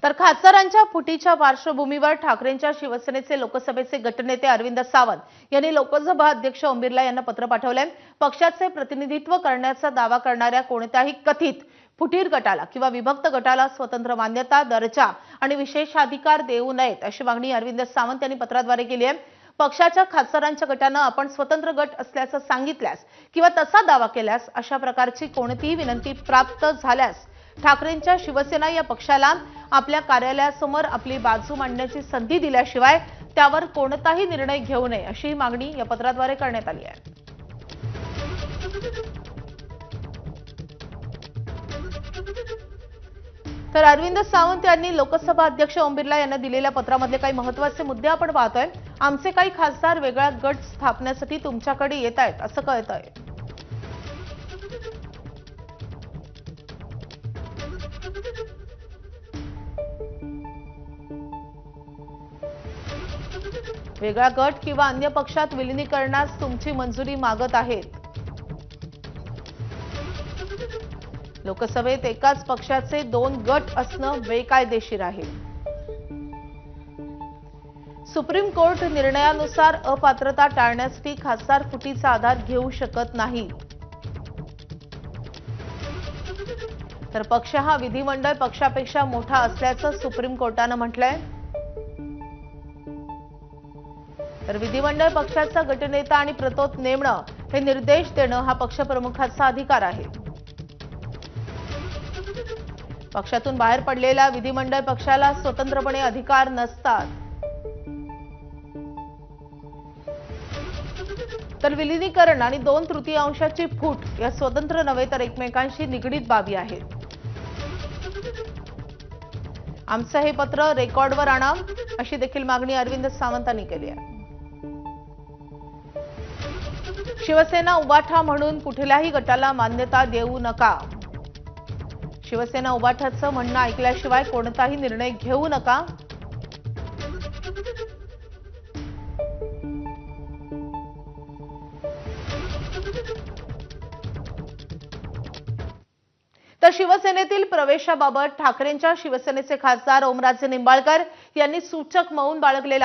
तर खासदारांच्या फुटीच्या पार्श्वभूमीवर ठाकरेंच्या शिवसेनेचे लोकसभेचे गटनेते अरविंद सावंत यांनी लोकसभा अध्यक्ष ओम बिर्ला यांना पत्र पाठवले। पक्षाचे प्रतिनिधित्व करण्याचा दावा करणाऱ्या कोणत्याही कथित फुटीर गटाला किंवा विभक्त गटाला स्वतंत्र मान्यता, दर्जा आणि विशेषाधिकार देऊ नयेत अशी मागणी अरविंद सावंत यांनी पत्राद्वारे केली आहे। पक्षाच्या खासदारांच्या गटाने आपण स्वतंत्र गट असल्याचं सांगितल्यास किंवा तसा दावा केल्यास अशा प्रकारची कोणतीही विनंती प्राप्त झाल्यास ठाकरेंच्या शिवसेना या पक्षाला आपल्या कार्यालयासमोर आपली बाजू मांडण्याची संधी दिल्याशिवाय त्यावर कोणताही निर्णय घेऊ नये अशी मागणी या पत्राद्वारे करण्यात आली आहे। तर अरविंद सावंत यांनी लोकसभा अध्यक्ष ओम बिर्ला यांना दिलेल्या पत्रामध्ये काही महत्त्वाचे मुद्दे आपण पाहतोय। आमचे काही खासदार वेगळा गट स्थापण्यासाठी तुमच्याकडे येत आहेत असं कळतंय। वेगळा गट किंवा अन्य पक्षात विलीनीकरणास तुमची मंजुरी मागत आहेत। लोकसभेत एकाच पक्षाचे 2 गट असणं बेकायदेशीर आहे। सुप्रीम कोर्ट निर्णयानुसार अपात्रता टाळण्यासाठी खासदार फुटीचा आधार घेऊ शकत नाही। तर पक्ष हा विधिमंडळ पक्षापेक्षा मोठा असल्याचं सुप्रीम कोर्टानं म्हटलंय। तर विधिमंडळ पक्षाचा गटनेता आणि प्रतोद नेमणं हे निर्देश देणं हा पक्षप्रमुखाचा अधिकार आहे। पक्षातून बाहेर पडलेल्या विधिमंडळ पक्षाला स्वतंत्रपणे अधिकार नसतात। तर विलीनीकरण आणि 2/3 फूट या स्वतंत्र नव्हे तर एकमेकांशी निगडीत बाबी आहेत। आमचं हे पत्र रेकॉर्डवर आणा अशी देखील मागणी अरविंद सावंतांनी केली आहे। शिवसेना उबाठा म्हणून कुठल्याही गटाला मान्यता देऊ नका। शिवसेना उबाठाचं म्हणणं ऐकल्याशिवाय कोणताही निर्णय घेऊ नका। तर शिवसेनेतील प्रवेशाबाबत ठाकरेंच्या शिवसेनेचे खासदार ओमराजे निंबाळकर यांनी सूचक मौन बाळगलेलं आहे।